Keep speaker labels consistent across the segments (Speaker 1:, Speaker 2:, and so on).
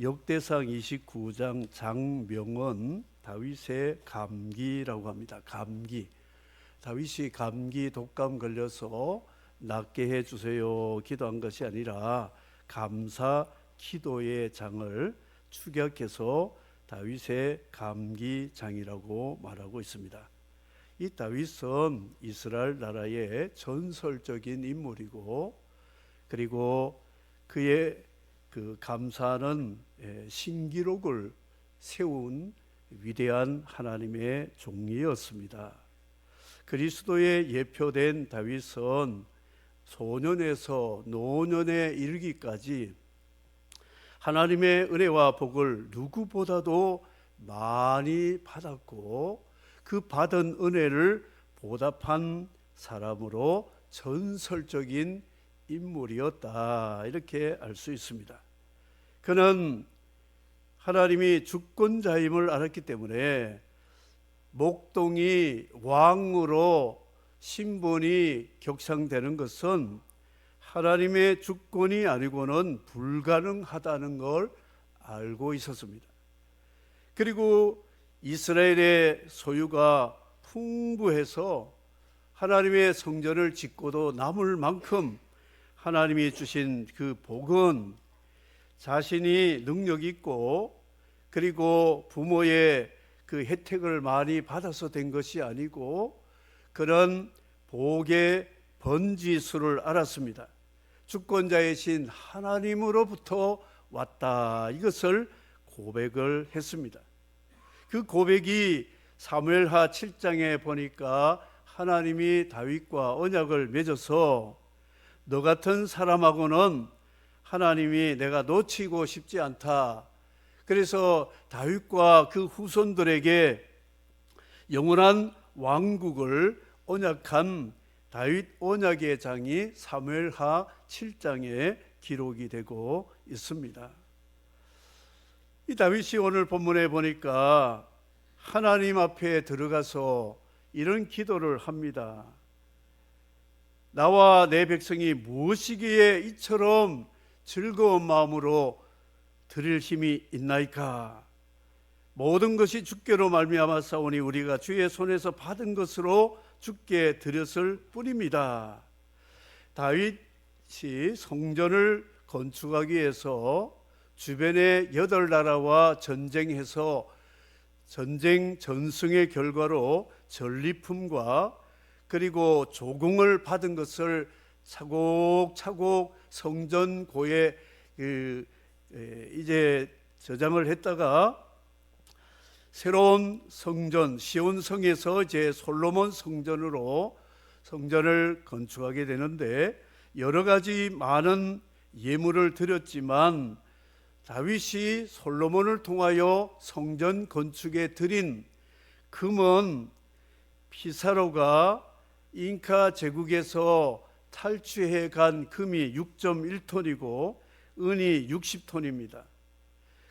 Speaker 1: 역대상 29장 장명은 다윗의 감기라고 합니다. 감기. 다윗이 감기 독감 걸려서 낫게 해주세요 기도한 것이 아니라 감사 기도의 장을 축약해서 다윗의 감기장이라고 말하고 있습니다. 이 다윗은 이스라엘 나라의 전설적인 인물이고, 그리고 그의 그 감사는 신기록을 세운 위대한 하나님의 종이었습니다. 그리스도에 예표된 다윗은 소년에서 노년에 이르기까지 하나님의 은혜와 복을 누구보다도 많이 받았고, 그 받은 은혜를 보답한 사람으로 전설적인 인물이었다, 이렇게 알 수 있습니다. 그는 하나님이 주권자임을 알았기 때문에 목동이 왕으로 신분이 격상되는 것은 하나님의 주권이 아니고는 불가능하다는 걸 알고 있었습니다. 그리고 이스라엘의 소유가 풍부해서 하나님의 성전을 짓고도 남을 만큼 하나님이 주신 그 복은 자신이 능력 있고 그리고 부모의 그 혜택을 많이 받아서 된 것이 아니고 그런 복의 번지수를 알았습니다. 주권자이신 하나님으로부터 왔다, 이것을 고백을 했습니다. 그 고백이 사무엘하 7장에 보니까 하나님이 다윗과 언약을 맺어서 너 같은 사람하고는 하나님이 내가 놓치고 싶지 않다. 그래서 다윗과 그 후손들에게 영원한 왕국을 언약한 다윗 언약의 장이 사무엘하 7장에 기록이 되고 있습니다. 이 다윗이 오늘 본문에 보니까 하나님 앞에 들어가서 이런 기도를 합니다. 나와 내 백성이 무엇이기에 이처럼 즐거운 마음으로 드릴 힘이 있나이까? 모든 것이 주께로 말미암았사오니 우리가 주의 손에서 받은 것으로 주께 드렸을 뿐입니다. 다윗이 성전을 건축하기 위해서 주변의 8나라와 전쟁해서 전쟁 전승의 결과로 전리품과 그리고 조공을 받은 것을 차곡차곡 성전고에 이제 저장을 했다가 새로운 성전 시온성에서 이제 솔로몬 성전으로 성전을 건축하게 되는데 여러 가지 많은 예물을 드렸지만 다윗이 솔로몬을 통하여 성전 건축에 드린 금은 피사로가 잉카 제국에서 탈취해 간 금이 6.1톤이고 은이 60톤입니다.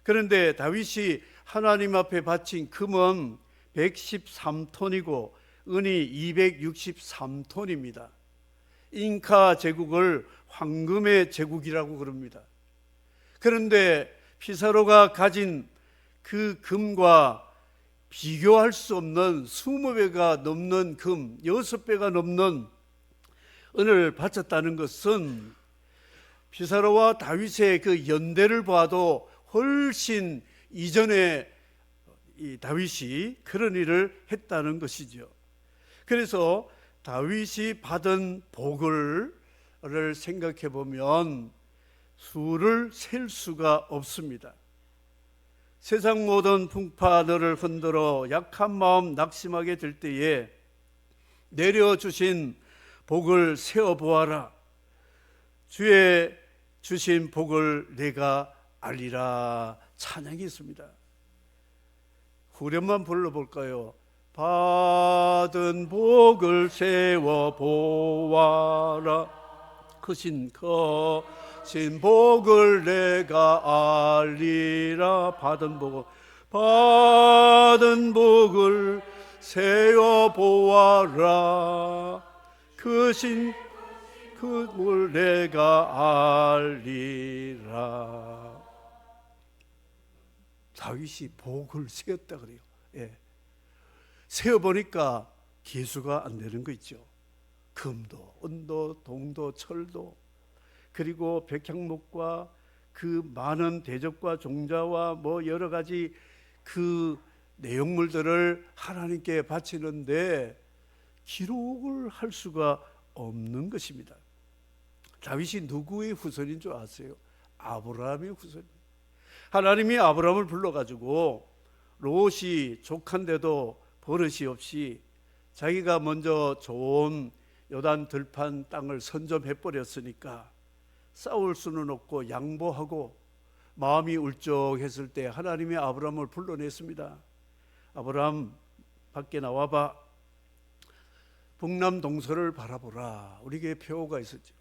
Speaker 1: 그런데 다윗이 하나님 앞에 바친 금은 113톤이고 은이 263톤입니다. 잉카 제국을 황금의 제국이라고 그럽니다. 그런데 피사로가 가진 그 금과 비교할 수 없는 20배가 넘는 금, 6배가 넘는 은을 바쳤다는 것은 피사로와 다윗의 그 연대를 봐도 훨씬 이전에 이 다윗이 그런 일을 했다는 것이죠. 그래서 다윗이 받은 복을 생각해 보면 수를 셀 수가 없습니다. 세상 모든 풍파 너를 흔들어 약한 마음 낙심하게 될 때에 내려주신 복을 세어보아라. 주의 주신 복을 내가 알리라. 찬양이 있습니다. 후렴만 불러볼까요? 받은 복을 세워보아라. 크신 복을 내가 알리라. 받은 복을 세워보아라. 크신 그 복을 내가 알리라. 다윗이 복을 세웠다 그래요. 예. 세어보니까 기수가 안 되는 거 있죠. 금도, 은도, 동도, 철도, 그리고 백향목과 그 많은 대적과 종자와 뭐 여러 가지 그 내용물들을 하나님께 바치는데 기록을 할 수가 없는 것입니다. 다윗이 누구의 후손인 줄 아세요? 아브라함의 후손. 하나님이 아브라함을 불러가지고 롯이 족한데도 버릇이 없이 자기가 먼저 좋은 요단 들판 땅을 선점해버렸으니까 싸울 수는 없고 양보하고 마음이 울적했을 때 하나님이 아브라함을 불러냈습니다. 아브라함 밖에 나와봐. 북남 동서를 바라보라. 우리에게 표가 있었죠.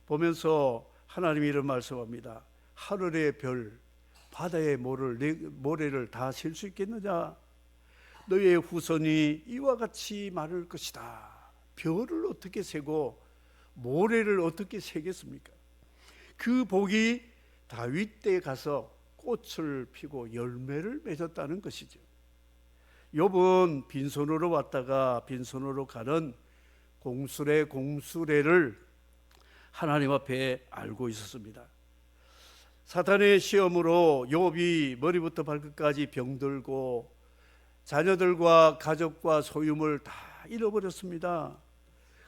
Speaker 1: 보면서 하나님이 이런 말씀합니다. 하늘의 별, 바다의 모래를 다 셀 수 있겠느냐? 너의 후손이 이와 같이 많을 것이다. 별을 어떻게 세고 모래를 어떻게 세겠습니까? 그 복이 다윗 때에 가서 꽃을 피고 열매를 맺었다는 것이죠. 욥은 빈손으로 왔다가 빈손으로 가는 공수레를 하나님 앞에 알고 있었습니다. 사탄의 시험으로 욥이 머리부터 발끝까지 병들고 자녀들과 가족과 소유물 다 잃어버렸습니다.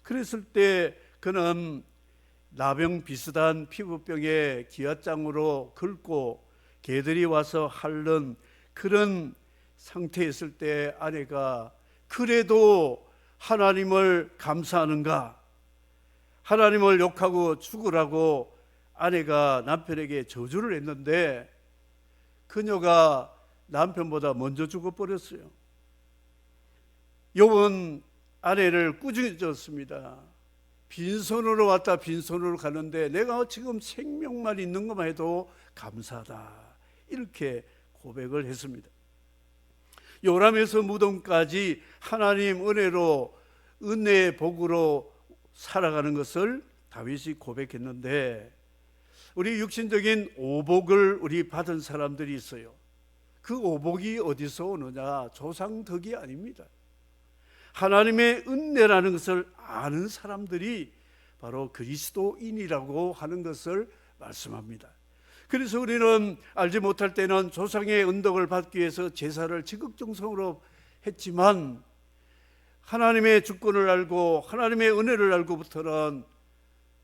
Speaker 1: 그랬을 때 그는 나병 비슷한 피부병에 기아장으로 긁고 개들이 와서 핥는 그런 상태였을 때 아내가 그래도 하나님을 감사하는가? 하나님을 욕하고 죽으라고 아내가 남편에게 저주를 했는데 그녀가 남편보다 먼저 죽어버렸어요. 욥은 아내를 꾸짖었습니다. 빈손으로 왔다 빈손으로 가는데 내가 지금 생명만 있는 것만 해도 감사하다. 이렇게 고백을 했습니다. 요람에서 무덤까지 하나님 은혜로 은혜의 복으로 살아가는 것을 다윗이 고백했는데 우리 육신적인 오복을 우리 받은 사람들이 있어요. 그 오복이 어디서 오느냐? 조상덕이 아닙니다. 하나님의 은혜라는 것을 아는 사람들이 바로 그리스도인이라고 하는 것을 말씀합니다. 그래서 우리는 알지 못할 때는 조상의 은덕을 받기 위해서 제사를 지극정성으로 했지만 하나님의 주권을 알고 하나님의 은혜를 알고부터는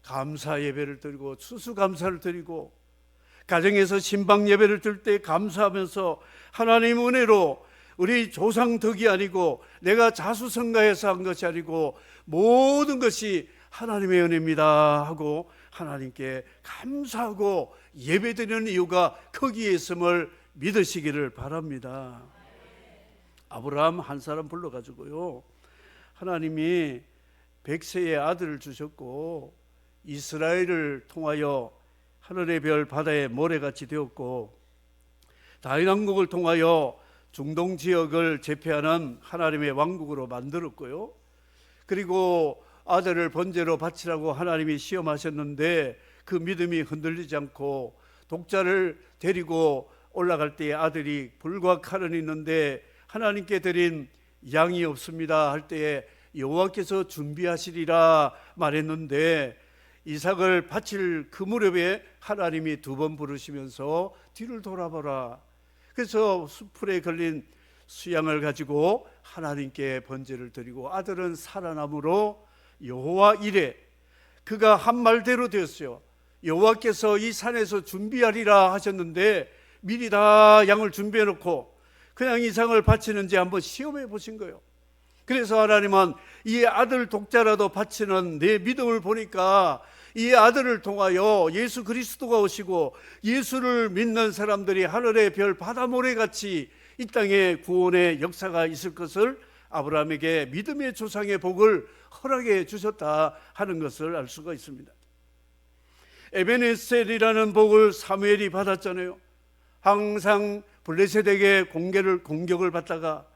Speaker 1: 감사 예배를 드리고 추수감사를 드리고 가정에서 신방 예배를 드릴 때 감사하면서 하나님 은혜로 우리 조상 덕이 아니고 내가 자수성가해서 한 것이 아니고 모든 것이 하나님의 은혜입니다 하고 하나님께 감사하고 예배드리는 이유가 거기에 있음을 믿으시기를 바랍니다. 아브라함 한 사람 불러가지고요, 하나님이 100세의 아들을 주셨고 이스라엘을 통하여 하늘의 별 바다의 모래같이 되었고 다윗 왕국을 통하여 중동 지역을 제패하는 하나님의 왕국으로 만들었고요, 그리고 아들을 번제로 바치라고 하나님이 시험하셨는데 그 믿음이 흔들리지 않고 독자를 데리고 올라갈 때에 아들이 불과 칼은 있는데 하나님께 드린 양이 없습니다 할 때에 여호와께서 준비하시리라 말했는데 이삭을 바칠 그 무렵에 하나님이 두 번 부르시면서 뒤를 돌아보라. 그래서 수풀에 걸린 수양을 가지고 하나님께 번제를 드리고 아들은 살아남으로 여호와 이레, 그가 한 말대로 되었어요. 여호와께서 이 산에서 준비하리라 하셨는데 미리 다 양을 준비해 놓고 그냥 이상을 바치는지 한번 시험해 보신 거예요. 그래서 하나님은 이 아들 독자라도 바치는 내 믿음을 보니까 이 아들을 통하여 예수 그리스도가 오시고 예수를 믿는 사람들이 하늘의 별 바다모래같이 이 땅에 구원의 역사가 있을 것을 아브라함에게 믿음의 조상의 복을 허락해 주셨다 하는 것을 알 수가 있습니다. 에베네셀이라는 복을 사무엘이 받았잖아요. 항상 블레셋에게 공격을 받다가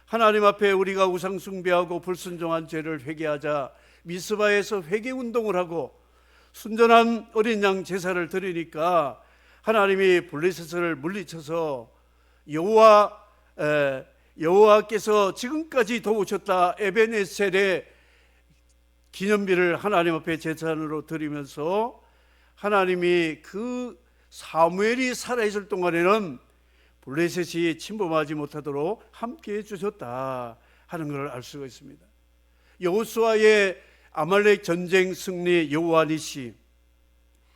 Speaker 1: 하나님 앞에 우리가 우상 숭배하고 불순종한 죄를 회개하자 미스바에서 회개운동을 하고 순전한 어린 양 제사를 드리니까 하나님이 블레셋을 물리쳐서 여호와께서 지금까지 도우셨다 에베네셀의 기념비를 하나님 앞에 제사로 드리면서 하나님이 그 사무엘이 살아있을 동안에는 블레셋이 침범하지 못하도록 함께해 주셨다 하는 것을 알 수가 있습니다. 여호수아의 아말렉 전쟁 승리 여호와 니시,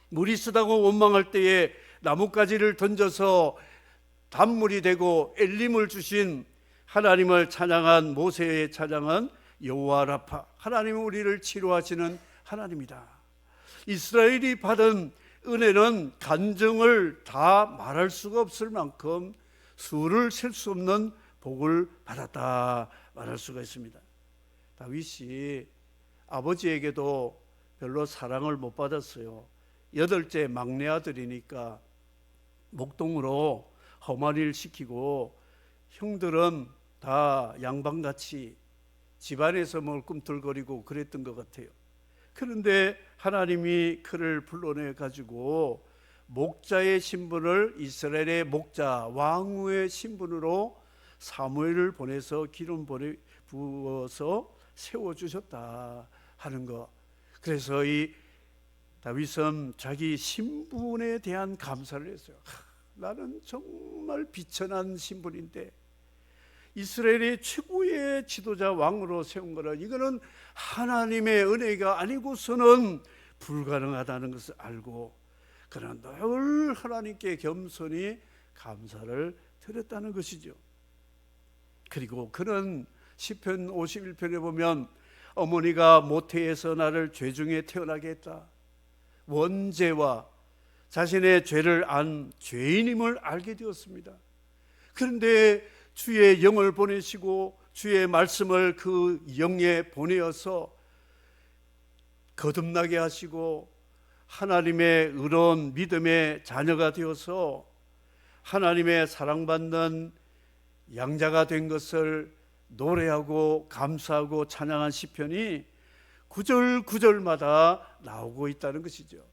Speaker 1: 물이 쓰다고 원망할 때에 나뭇가지를 던져서 단물이 되고 엘림을 주신 하나님을 찬양한 모세의 찬양은 여호와 라파, 하나님은 우리를 치료하시는 하나님이다. 이스라엘이 받은 은혜는 간증을 다 말할 수가 없을 만큼 수를 셀 수 없는 복을 받았다 말할 수가 있습니다. 다윗이 아버지에게도 별로 사랑을 못 받았어요. 8째 막내 아들이니까 목동으로 험한 일 시키고 형들은 다 양반같이 집안에서 뭘 꿈틀거리고 그랬던 것 같아요. 그런데 하나님이 그를 불러내 가지고 목자의 신분을 이스라엘의 목자 왕후의 신분으로 사무엘을 보내서 기름 부어서 세워주셨다 하는 것. 그래서 이 다윗은 자기 신분에 대한 감사를 했어요. 나는 정말 비천한 신분인데 이스라엘의 최고의 지도자 왕으로 세운 거는 이거는 하나님의 은혜가 아니고서는 불가능하다는 것을 알고 그러나 늘 하나님께 겸손히 감사를 드렸다는 것이죠. 그리고 그는 시편 51편에 보면 어머니가 모태에서 나를 죄 중에 태어나게 했다. 원죄와 자신의 죄를 안 죄인임을 알게 되었습니다. 그런데 주의 영을 보내시고 주의 말씀을 그 영에 보내어서 거듭나게 하시고 하나님의 의로운 믿음의 자녀가 되어서 하나님의 사랑받는 양자가 된 것을 노래하고 감사하고 찬양한 시편이 구절 구절마다 나오고 있다는 것이죠.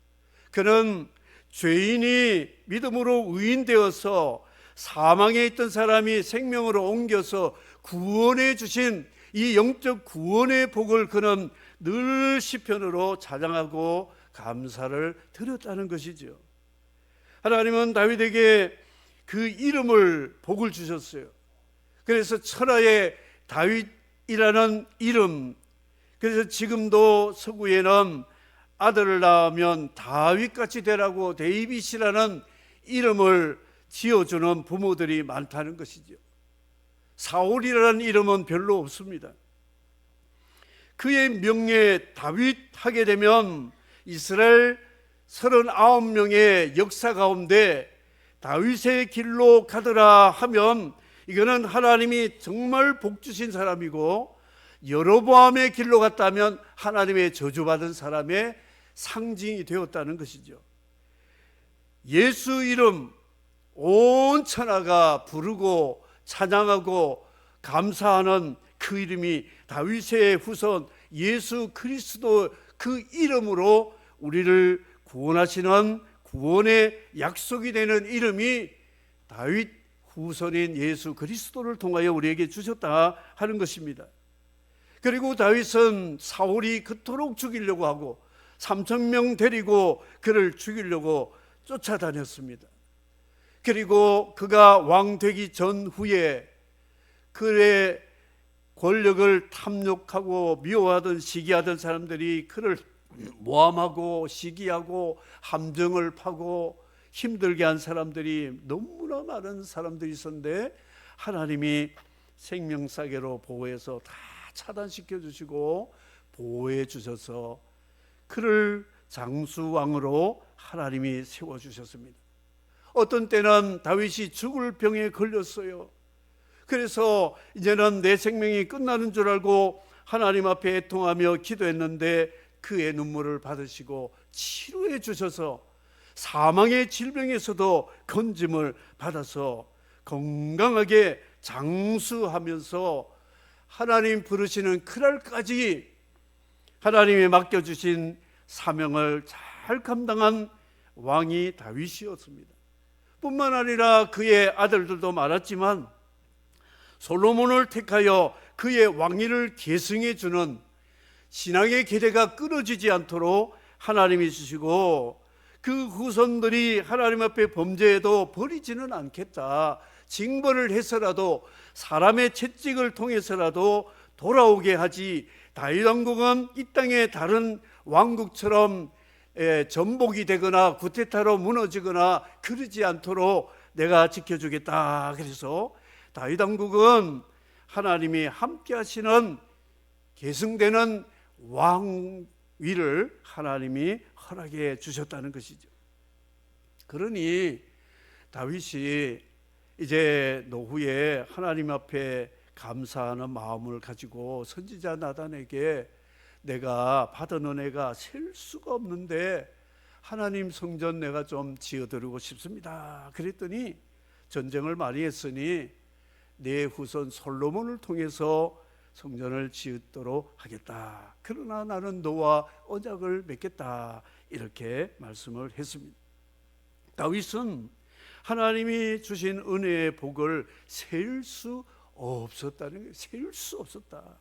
Speaker 1: 그는 죄인이 믿음으로 의인되어서 사망에 있던 사람이 생명으로 옮겨서 구원해 주신 이 영적 구원의 복을 그는 늘 시편으로 찬양하고 감사를 드렸다는 것이죠. 하나님은 다윗에게 그 이름을 복을 주셨어요. 그래서 천하의 다윗이라는 이름, 그래서 지금도 서구에는 아들을 낳으면 다윗같이 되라고 데이빗이라는 이름을 지어주는 부모들이 많다는 것이죠. 사울이라는 이름은 별로 없습니다. 그의 명예 다윗 하게 되면 이스라엘 39명의 역사 가운데 다윗의 길로 가더라 하면 이거는 하나님이 정말 복 주신 사람이고, 여로보암의 길로 갔다면 하나님의 저주받은 사람의 상징이 되었다는 것이죠. 예수 이름 온 천하가 부르고 찬양하고 감사하는 그 이름이 다윗의 후손 예수 그리스도 그 이름으로 우리를 구원하시는 구원의 약속이 되는 이름이 다윗 후손인 예수 그리스도를 통하여 우리에게 주셨다 하는 것입니다. 그리고 다윗은 사울이 그토록 죽이려고 하고 3,000명 데리고 그를 죽이려고 쫓아다녔습니다. 그리고 그가 왕 되기 전후에 그의 권력을 탐욕하고 미워하던 시기하던 사람들이 그를 모함하고 시기하고 함정을 파고 힘들게 한 사람들이 너무나 많은 사람들이 있었는데 하나님이 생명사계로 보호해서 다 차단시켜 주시고 보호해 주셔서 그를 장수왕으로 하나님이 세워주셨습니다. 어떤 때는 다윗이 죽을 병에 걸렸어요. 그래서 이제는 내 생명이 끝나는 줄 알고 하나님 앞에 애통하며 기도했는데 그의 눈물을 받으시고 치료해 주셔서 사망의 질병에서도 건짐을 받아서 건강하게 장수하면서 하나님 부르시는 그날까지 하나님이 맡겨주신 사명을 잘 감당한 왕이 다윗이었습니다. 뿐만 아니라 그의 아들들도 많았지만 솔로몬을 택하여 그의 왕위를 계승해 주는 신앙의 기대가 끊어지지 않도록 하나님이 주시고, 그 후손들이 하나님 앞에 범죄해도 버리지는 않겠다, 징벌을 해서라도 사람의 채찍을 통해서라도 돌아오게 하지, 다윗 왕국은 이 땅의 다른 왕국처럼 전복이 되거나 구테타로 무너지거나 그러지 않도록 내가 지켜주겠다. 그래서 다윗 왕국은 하나님이 함께 하시는 계승되는 왕위를 하나님이 허락해 주셨다는 것이죠. 그러니 다윗이 이제 노후에 하나님 앞에 감사하는 마음을 가지고 선지자 나단에게 내가 받은 은혜가 셀 수가 없는데 하나님 성전 내가 좀 지어드리고 싶습니다. 그랬더니 전쟁을 많이 했으니 내 후손 솔로몬을 통해서 성전을 지었도록 하겠다. 그러나 나는 너와 언약을 맺겠다. 이렇게 말씀을 했습니다. 다윗은 하나님이 주신 은혜의 복을 세울 수 없었다는 거예요. 세울 수 없었다.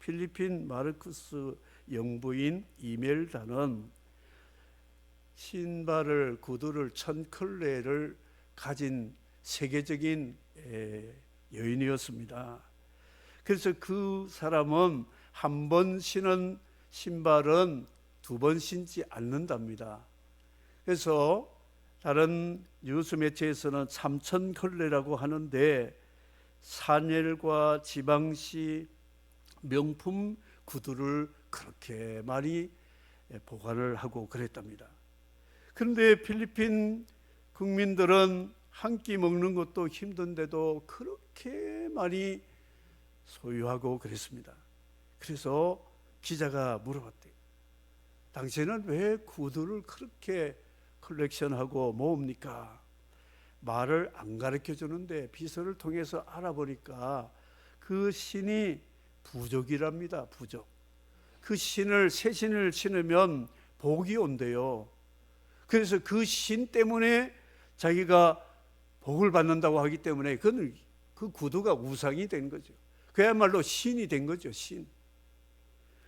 Speaker 1: 필리핀 마르쿠스 영부인 이멜다는 신발을, 구두를 1000켤레를 가진 세계적인 여인이었습니다. 그래서 그 사람은 한 번 신은 신발은 2번 신지 않는답니다. 그래서 다른 뉴스 매체에서는 3000켤레라고 하는데 산엘과 지방시 명품 구두를 그렇게 많이 보관을 하고 그랬답니다. 그런데 필리핀 국민들은 한 끼 먹는 것도 힘든데도 그렇게 많이 소유하고 그랬습니다. 그래서 기자가 물어봤대요. 당신은 왜 구두를 그렇게 컬렉션하고 모읍니까? 말을 안 가르쳐 주는데 비서를 통해서 알아보니까 그 신이 부적이랍니다. 부적. 그 신을, 새 신을 신으면 복이 온대요. 그래서 그 신 때문에 자기가 복을 받는다고 하기 때문에 그 구두가 우상이 된 거죠. 그야말로 신이 된 거죠. 신.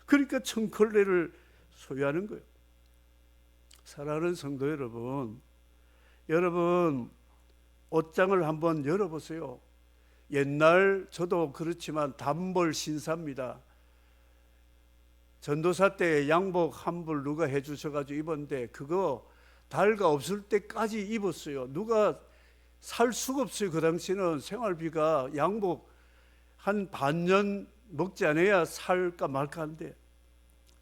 Speaker 1: 그러니까 1000켤레를 소유하는 거예요. 사랑하는 성도 여러분, 여러분 옷장을 한번 열어보세요. 옛날 저도 그렇지만 단벌 신사입니다. 전도사 때 양복 한 벌 누가 해주셔가지고 입었는데 그거 달가 없을 때까지 입었어요. 누가 살 수가 없어요. 그 당시는 생활비가 양복 한 반년 먹지 않아야 살까 말까 한데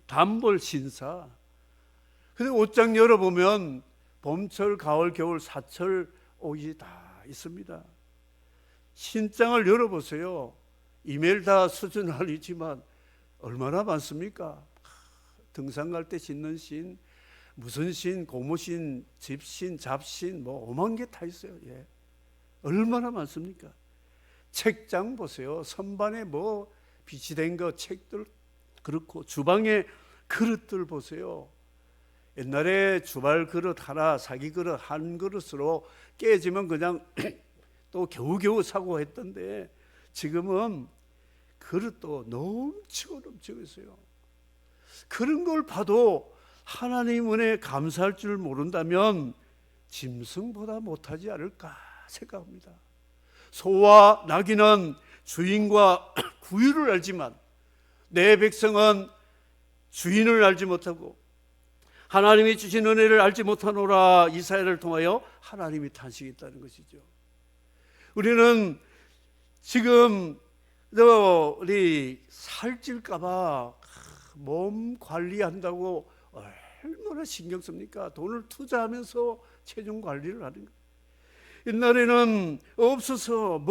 Speaker 1: 단벌 신사. 근데 옷장 열어보면 봄철, 가을, 겨울, 사철 옷이 다 있습니다. 신장을 열어보세요. 이멜다 수준은 아니지만 얼마나 많습니까? 등산 갈 때 신는 신, 무슨 신, 고무신, 집신, 잡신 뭐 오만 개 다 있어요. 예. 얼마나 많습니까? 책장 보세요. 선반에 뭐 빛이 된 거 책들 그렇고 주방에 그릇들 보세요. 옛날에 주발 그릇 하나, 사기 그릇 한 그릇으로 깨지면 그냥 또 겨우겨우 사고 했던데 지금은 그릇도 넘치고 있어요. 그런 걸 봐도 하나님 은혜에 감사할 줄 모른다면 짐승보다 못하지 않을까 생각합니다. 소와 나귀는 주인과 구유를 알지만 내 백성은 주인을 알지 못하고 하나님이 주신 은혜를 알지 못하노라. 이사야를 통하여 하나님이 탄식했다는 것이죠. 우리는 지금 우리 살찔까 봐 몸 관리한다고 얼마나 신경 씁니까? 돈을 투자하면서 체중 관리를 하는 거예요. 옛날에는 없어서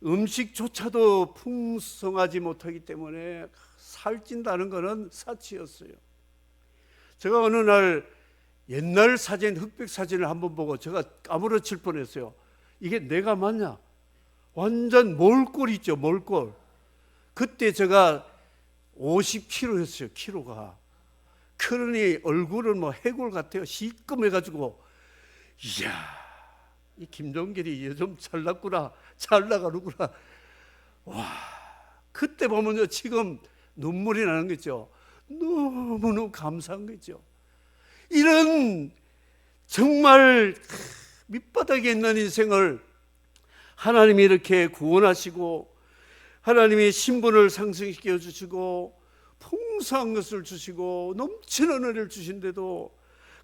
Speaker 1: 음식조차도 풍성하지 못하기 때문에 살찐다는 것은 사치였어요. 제가 어느 날 옛날 사진, 흑백 사진을 한번 보고 제가 까무러칠 뻔했어요. 이게 내가 맞냐? 완전 몰골 있죠, 몰골. 그때 제가 50kg였어요, 키로가. 그러니 얼굴은 뭐 해골 같아요. 시꺼매가지고 이야, 이 김종길이 요즘 잘났구나, 잘 나가는구나. 와, 그때 보면요, 지금 눈물이 나는 거죠. 너무너무 감사한 거죠. 이런 정말 밑바닥에 있는 인생을 하나님이 이렇게 구원하시고, 하나님이 신분을 상승시켜 주시고, 풍성한 것을 주시고, 넘치는 은혜를 주신데도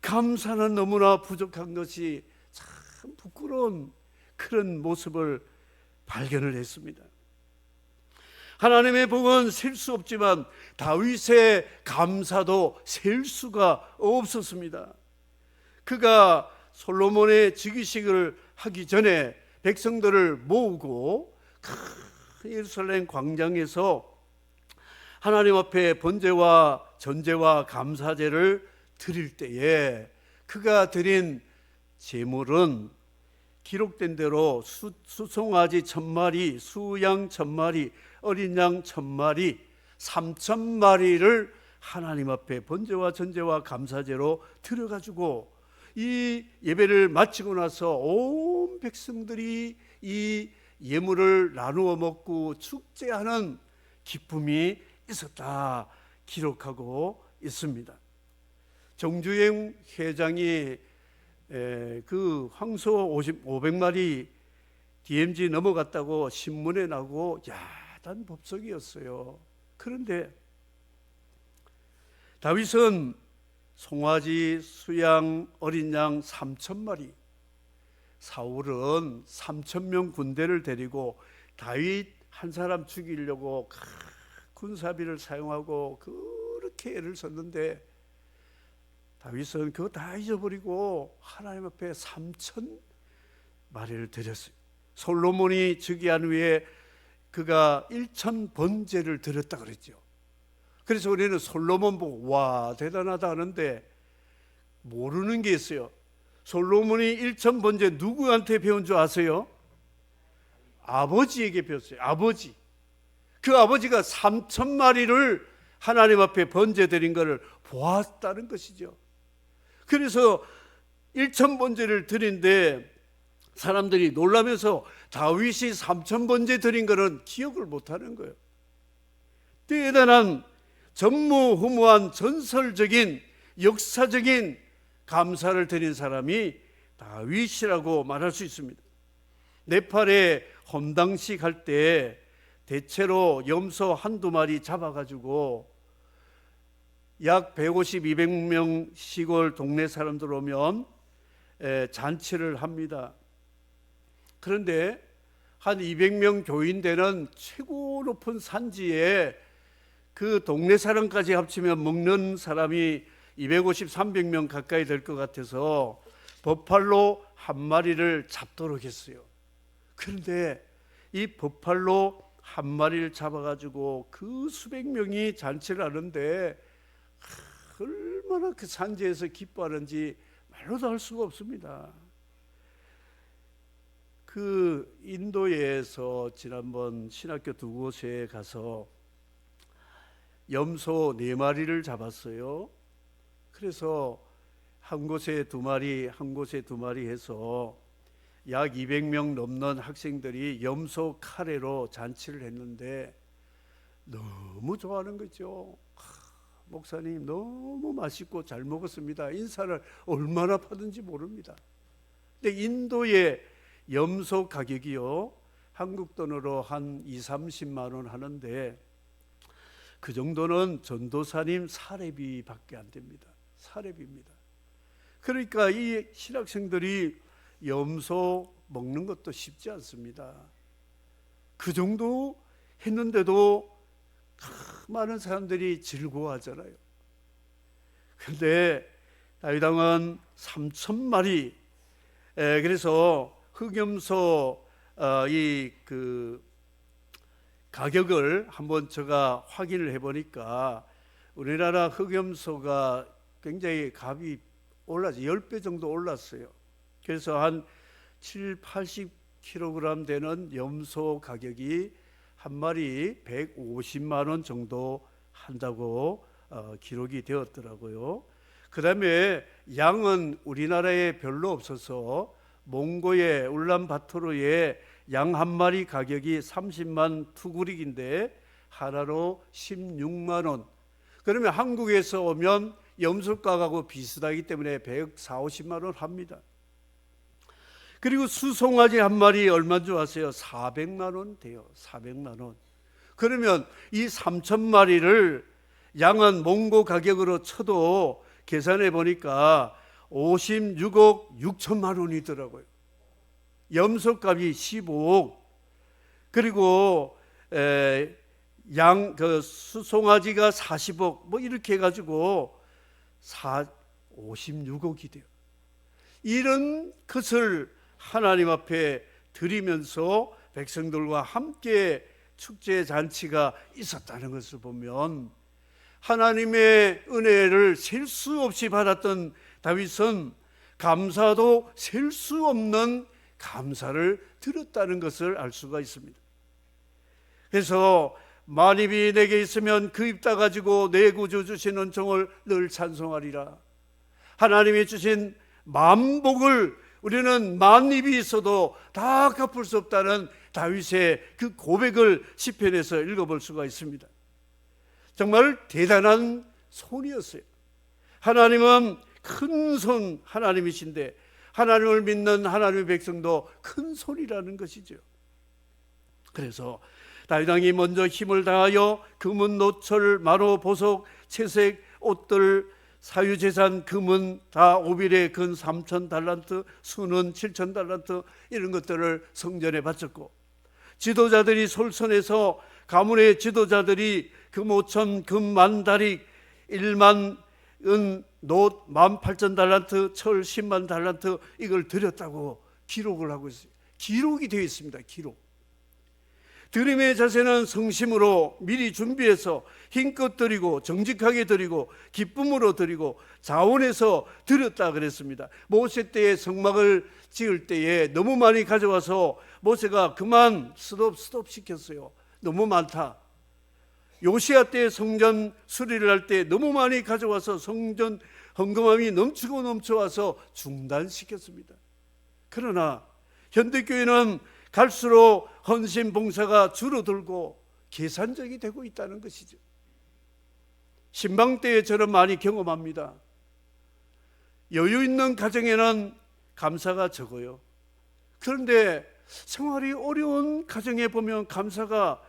Speaker 1: 감사는 너무나 부족한 것이 참 부끄러운 그런 모습을 발견을 했습니다. 하나님의 복은 셀 수 없지만 다윗의 감사도 셀 수가 없었습니다. 그가 솔로몬의 즉위식을 하기 전에 백성들을 모으고 큰 예루살렘 광장에서 하나님 앞에 번제와 전제와 감사제를 드릴 때에 그가 드린 제물은 기록된 대로 수송아지 1000마리, 수양 1000마리, 어린 양 1000마리, 3000마리를 하나님 앞에 번제와 전제와 감사제로 드려가지고 이 예배를 마치고 나서 온 백성들이 이 예물을 나누어 먹고 축제하는 기쁨이 있었다 기록하고 있습니다. 정주행 회장이 그 황소 500마리 DMZ 넘어갔다고 신문에 나고 야단 법석이었어요. 그런데 다윗은 송아지, 수양, 어린 양 3000마리, 사울은 3000명 군대를 데리고 다윗 한 사람 죽이려고 군사비를 사용하고 그렇게 애를 썼는데 다윗은 그거 다 잊어버리고 하나님 앞에 3000마리를 드렸어요. 솔로몬이 즉위한 후에 그가 1000번제를 드렸다 그랬죠. 그래서 우리는 솔로몬 보고 와 대단하다 하는데 모르는 게 있어요. 솔로몬이 1000번제 누구한테 배운 줄 아세요? 아버지에게 배웠어요. 아버지. 그 아버지가 3000마리를 하나님 앞에 번제 드린 것을 보았다는 것이죠. 그래서 1000번제를 드린데 사람들이 놀라면서 다윗이 3000번제 드린 것은 기억을 못하는 거예요. 대단한 전무후무한 전설적인 역사적인 감사를 드린 사람이 다윗이라고 말할 수 있습니다. 네팔에 험당식 할 때 대체로 염소 한두 마리 잡아가지고 약 150, 200명 시골 동네 사람들 오면 잔치를 합니다. 그런데 한 200명 교인되는 최고 높은 산지에 그 동네 사람까지 합치면 먹는 사람이 250, 300명 가까이 될 것 같아서 버팔로 한 마리를 잡도록 했어요. 그런데 이 버팔로 한 마리를 잡아가지고 그 수백 명이 잔치를 하는데 얼마나 그 산지에서 기뻐하는지 말로도 할 수가 없습니다. 그 인도에서 지난번 신학교 두 곳에 가서 염소 4마리를 잡았어요. 그래서 한 곳에 2마리, 한 곳에 2마리 해서 약 200명 넘는 학생들이 염소 카레로 잔치를 했는데 너무 좋아하는 거죠. 목사님 너무 맛있고 잘 먹었습니다. 인사를 얼마나 받은지 모릅니다. 근데 인도의 염소 가격이요 한국 돈으로 한 20-30만 원 하는데 그 정도는 전도사님 사례비밖에 안 됩니다. 사례비입니다. 그러니까 이 신학생들이 염소 먹는 것도 쉽지 않습니다. 그 정도 했는데도 많은 사람들이 즐거워하잖아요. 그런데 다윗 왕은 3000마리 그래서 흑염소 이 그 가격을 한번 제가 확인을 해보니까 우리나라 흑염소가 굉장히 값이 올랐어요. 10배 정도 올랐어요. 그래서 한 70-80kg 되는 염소 가격이 한 마리 150만 원 정도 한다고 기록이 되었더라고요. 그 다음에 양은 우리나라에 별로 없어서 몽고의 울란바토르의 양 한 마리 가격이 30만 투구릭인데 하나로 16만 원. 그러면 한국에서 오면 염소가하고 비슷하기 때문에 140, 50만 원 합니다. 그리고 수송아지 한 마리 얼마인 줄 아세요? 400만 원 돼요. 400만 원. 그러면 이 3,000마리를 양은 몽고 가격으로 쳐도 계산해 보니까 56억 6천만 원이더라고요. 염소값이 15억. 그리고 그 수송아지가 40억 뭐 이렇게 해가지고 56억이 돼요. 이런 것을 하나님 앞에 드리면서 백성들과 함께 축제 잔치가 있었다는 것을 보면 하나님의 은혜를 셀 수 없이 받았던 다윗은 감사도 셀 수 없는 감사를 드렸다는 것을 알 수가 있습니다. 그래서 만입이 내게 있으면 그 입 다 가지고 내 구주 주신 은총을 늘 찬송하리라. 하나님이 주신 만복을 우리는 만입이 있어도 다 갚을 수 없다는 다윗의 그 고백을 시편에서 읽어볼 수가 있습니다. 정말 대단한 손이었어요. 하나님은 큰 손 하나님이신데 하나님을 믿는 하나님의 백성도 큰 손이라는 것이죠. 그래서 다윗 왕이 먼저 힘을 다하여 금은, 노철, 마로, 보석, 채색, 옷들, 사유재산, 금은 다 오빌에 근 3,000달란트, 수는 7,000달란트 이런 것들을 성전에 바쳤고, 지도자들이 솔선해서 가문의 지도자들이 금 5천, 금 10,000다리, 1만 은, 노 18,000달란트, 철 10만 달란트 이걸 드렸다고 기록을 하고 있어요. 기록이 되어 있습니다. 기록. 드림의 자세는 성심으로 미리 준비해서 힘껏 드리고 정직하게 드리고 기쁨으로 드리고 자원해서 드렸다 그랬습니다. 모세 때에 성막을 지을 때에 너무 많이 가져와서 모세가 그만 스톱 시켰어요. 너무 많다. 요시야 때 성전 수리를 할 때 너무 많이 가져와서 성전 헌금함이 넘쳐와서 중단시켰습니다. 그러나 현대교회는 갈수록 헌신 봉사가 줄어들고 계산적이 되고 있다는 것이죠. 신방 때에 저는 많이 경험합니다. 여유 있는 가정에는 감사가 적어요. 그런데 생활이 어려운 가정에 보면 감사가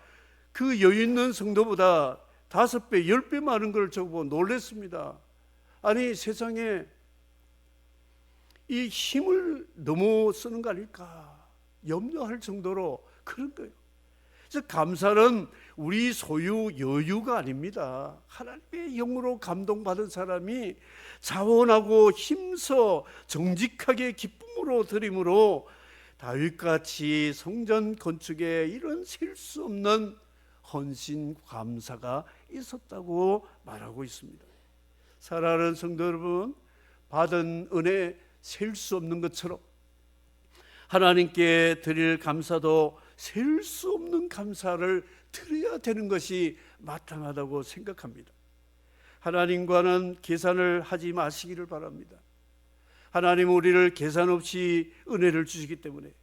Speaker 1: 그 여유 있는 성도보다 5배, 10배 많은 걸 저보고 놀랐습니다. 아니 세상에 이 힘을 너무 쓰는 거 아닐까 염려할 정도로 그런 거예요. 그래서 감사는 우리 소유 여유가 아닙니다. 하나님의 영으로 감동받은 사람이 자원하고 힘써 정직하게 기쁨으로 드림으로 다윗같이 성전 건축에 이런 셀 수 없는 헌신 감사가 있었다고 말하고 있습니다. 사랑하는 성도 여러분, 받은 은혜 셀 수 없는 것처럼 하나님께 드릴 감사도 셀 수 없는 감사를 드려야 되는 것이 마땅하다고 생각합니다. 하나님과는 계산을 하지 마시기를 바랍니다. 하나님은 우리를 계산 없이 은혜를 주시기 때문에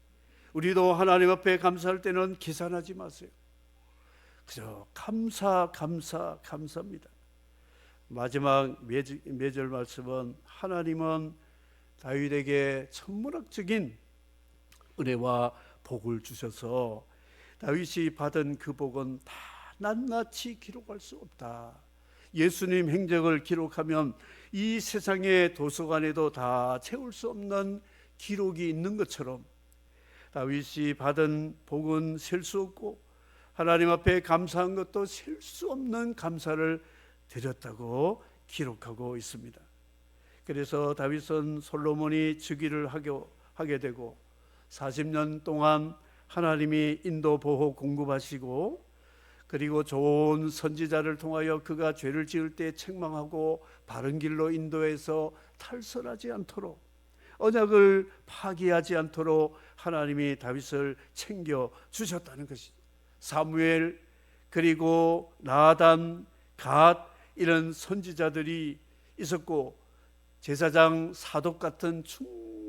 Speaker 1: 우리도 하나님 앞에 감사할 때는 계산하지 마세요. 그저 감사합니다. 마지막 매절 말씀은 하나님은 다윗에게 천문학적인 은혜와 복을 주셔서 다윗이 받은 그 복은 다 낱낱이 기록할 수 없다. 예수님 행적을 기록하면 이 세상의 도서관에도 다 채울 수 없는 기록이 있는 것처럼 다윗이 받은 복은 셀 수 없고 하나님 앞에 감사한 것도 셀 수 없는 감사를 드렸다고 기록하고 있습니다. 그래서 다윗은 솔로몬이 즉위를 하게 되고 40년 동안 하나님이 인도 보호 공급하시고 그리고 좋은 선지자를 통하여 그가 죄를 지을 때 책망하고 바른 길로 인도해서 탈선하지 않도록 언약을 파기하지 않도록 하나님이 다윗을 챙겨 주셨다는 것이죠. 사무엘 그리고 나단, 갓 이런 선지자들이 있었고 제사장, 사독 같은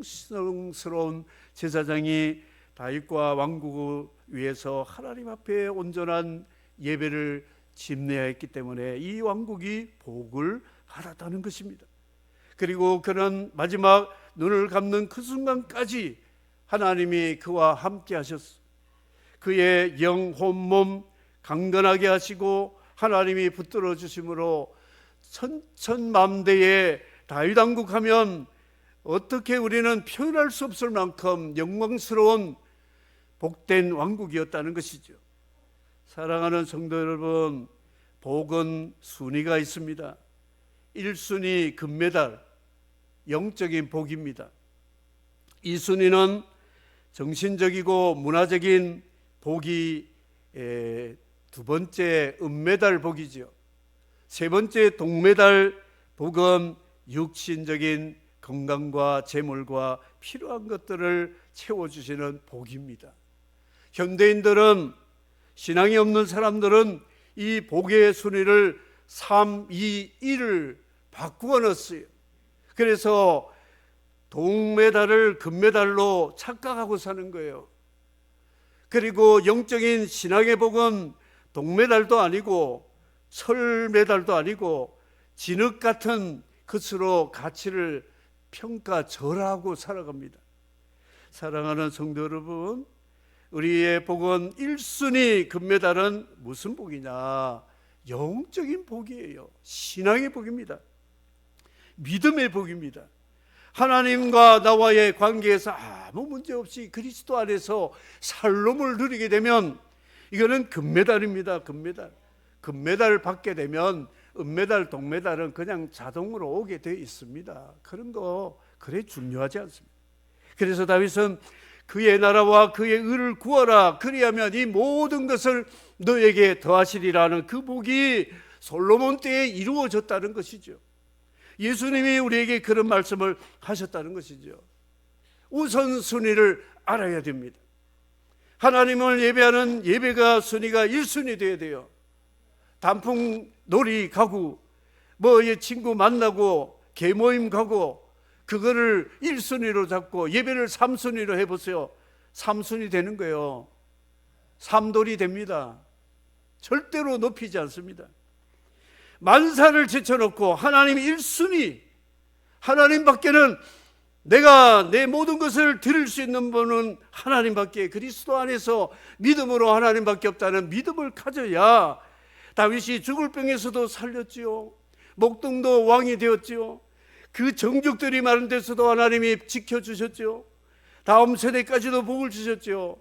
Speaker 1: 충성스러운 제사장이 다윗과 왕국을 위해서 하나님 앞에 온전한 예배를 집례했기 때문에 이 왕국이 복을 받았다는 것입니다. 그리고 그는 마지막 눈을 감는 그 순간까지 하나님이 그와 함께 하셨습니다. 그의 영, 혼, 몸 강건하게 하시고 하나님이 붙들어 주심으로 천천만대의 다윗 왕국 하면 어떻게 우리는 표현할 수 없을 만큼 영광스러운 복된 왕국이었다는 것이죠. 사랑하는 성도 여러분, 복은 순위가 있습니다. 1순위 금메달, 영적인 복입니다. 2순위는 정신적이고 문화적인 복이, 두 번째 은메달 복이죠. 세 번째 동메달 복은 육신적인 건강과 재물과 필요한 것들을 채워주시는 복입니다. 현대인들은, 신앙이 없는 사람들은 이 복의 순위를 3, 2, 1을 바꾸어 넣었어요. 그래서 동메달을 금메달로 착각하고 사는 거예요. 그리고 영적인 신앙의 복은 동메달도 아니고 철메달도 아니고 진흙 같은 것으로 가치를 평가절하하고 살아갑니다. 사랑하는 성도 여러분, 우리의 복은 1순위 금메달은 무슨 복이냐? 영적인 복이에요. 신앙의 복입니다. 믿음의 복입니다. 하나님과 나와의 관계에서 아무 문제 없이 그리스도 안에서 살롬을 누리게 되면 이거는 금메달입니다. 금메달을 받게 되면 은메달, 동메달은 그냥 자동으로 오게 되어 있습니다. 그런 거 그래 중요하지 않습니다. 그래서 다윗은 그의 나라와 그의 의를 구하라, 그리하면 이 모든 것을 너에게 더하시리라는 그 복이 솔로몬 때에 이루어졌다는 것이죠. 예수님이 우리에게 그런 말씀을 하셨다는 것이죠. 우선순위를 알아야 됩니다. 하나님을 예배하는 예배가 순위가 1순위 되어야 돼요. 단풍 놀이 가고 친구 만나고 개모임 가고 그거를 1순위로 잡고 예배를 3순위로 해보세요. 3순위 되는 거예요. 3돌이 됩니다. 절대로 높이지 않습니다. 만사를 제쳐놓고 하나님 1순위, 하나님밖에는, 내가 내 모든 것을 드릴 수 있는 분은 하나님밖에, 그리스도 안에서 믿음으로 하나님밖에 없다는 믿음을 가져야 다윗이 죽을 병에서도 살렸지요. 목동도 왕이 되었지요. 그 정족들이 많은 데서도 하나님이 지켜주셨죠. 다음 세대까지도 복을 주셨죠.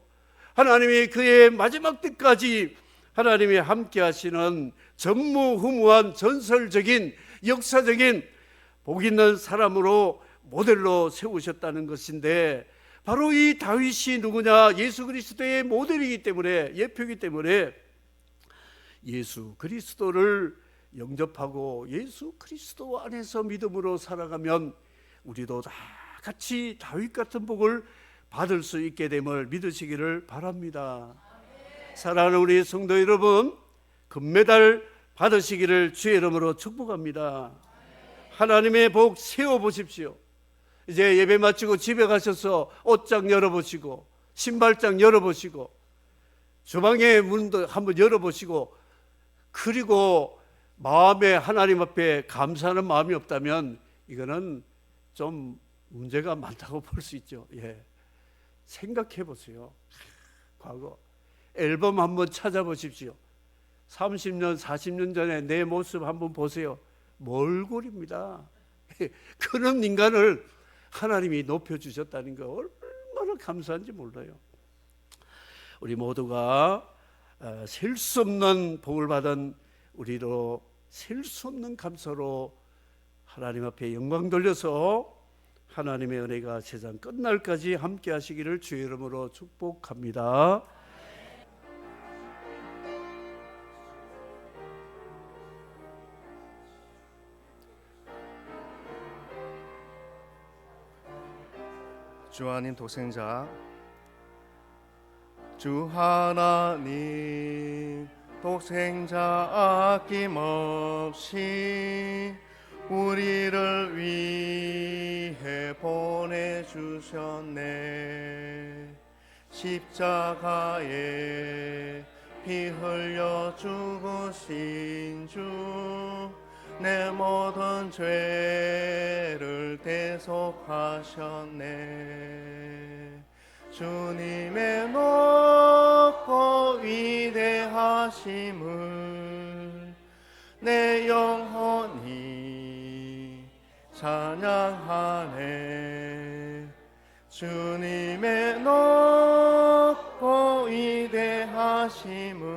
Speaker 1: 하나님이 그의 마지막 때까지 하나님이 함께 하시는 전무후무한 전설적인 역사적인 복 있는 사람으로 모델로 세우셨다는 것인데, 바로 이 다윗이 누구냐? 예수 그리스도의 모델이기 때문에, 예표이기 때문에 예수 그리스도를 영접하고 예수 그리스도 안에서 믿음으로 살아가면 우리도 다 같이 다윗 같은 복을 받을 수 있게 됨을 믿으시기를 바랍니다. 사랑하는 우리 성도 여러분, 금메달 받으시기를 주의 이름으로 축복합니다. 하나님의 복 세워보십시오. 이제 예배 마치고 집에 가셔서 옷장 열어보시고 신발장 열어보시고 주방의 문도 한번 열어보시고, 그리고 마음에 하나님 앞에 감사하는 마음이 없다면 이거는 좀 문제가 많다고 볼 수 있죠. 생각해 보세요. 과거 앨범 한번 찾아보십시오. 30년, 40년 전에 내 모습 한번 보세요. 몰골입니다. 그런 인간을 하나님이 높여주셨다는 거 얼마나 감사한지 몰라요. 우리 모두가 셀 수 없는 복을 받은 우리로 셀 수 없는 감사로 하나님 앞에 영광 돌려서 하나님의 은혜가 세상 끝날까지 함께 하시기를 주의 이름으로 축복합니다.
Speaker 2: 주 아닌 독생자, 주 하나님 독생자 아낌없이 우리를 위해 보내주셨네. 십자가에 피 흘려 죽으신 주, 내 모든 죄를 대속하셨네. 주님의 높고 위대하심을 내 영혼이 찬양하네. 주님의 높고 위대하심을